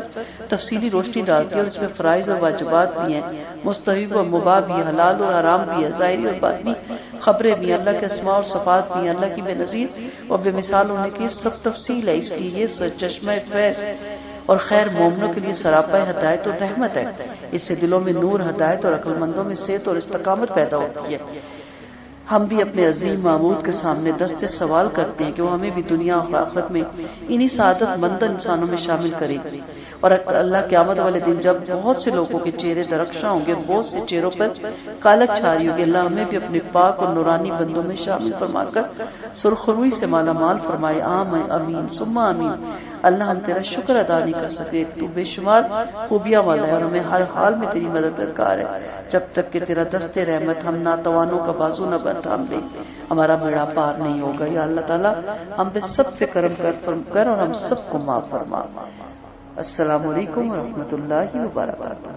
تفصیلی روشنی ڈالتی ہے اور اس میں فرائض اور واجبات بھی ہیں، مستحب اور مباح بھی، حلال اور حرام بھی ہے، ظاہری اور باطنی خبریں بھی، اللہ کے اسماء اور صفات بھی ہیں، اللہ کی بے نظیر اور بے مثال ہونے کی سب تفصیل ہے۔ اس لیے یہ چشمہ فیض اور خیر مومنوں کے لیے سراپا ہدایت اور رحمت ہے۔ اس سے دلوں میں نور، ہدایت اور عقل مندوں میں صحت اور استقامت پیدا ہوتی ہے۔ ہم بھی اپنے عظیم معبود کے سامنے دستے سوال کرتے ہیں کہ وہ ہمیں بھی دنیا اور آخرت میں انہی سعادت مند انسانوں میں شامل کرے، اور اللہ قیامت والے دن جب بہت سے لوگوں کے چہرے درخشاں ہوں گے، بہت سے چہروں پر کالک چھائی ہوگی، اللہ ہمیں بھی اپنے پاک اور نورانی بندوں میں شامل فرما کر سرخروئی سے مالا مال فرمائے، آمین ثم آمین۔ اللہ ہم تیرا شکر ادا نہیں کر سکے، تو بے شمار خوبیاں والا ہے اور ہمیں ہر حال میں تیری مدد درکار ہے، جب تک کہ تیرا دست رحمت ہم ناتوانوں کا بازو نہ تھام دے، ہمارا بیڑا پار نہیں ہوگا۔ یا اللہ تعالیٰ ہم پہ سب سے کرم کر اور ہم سب کو معاف فرما۔ السلام علیکم ورحمۃ اللہ وبرکاتہ۔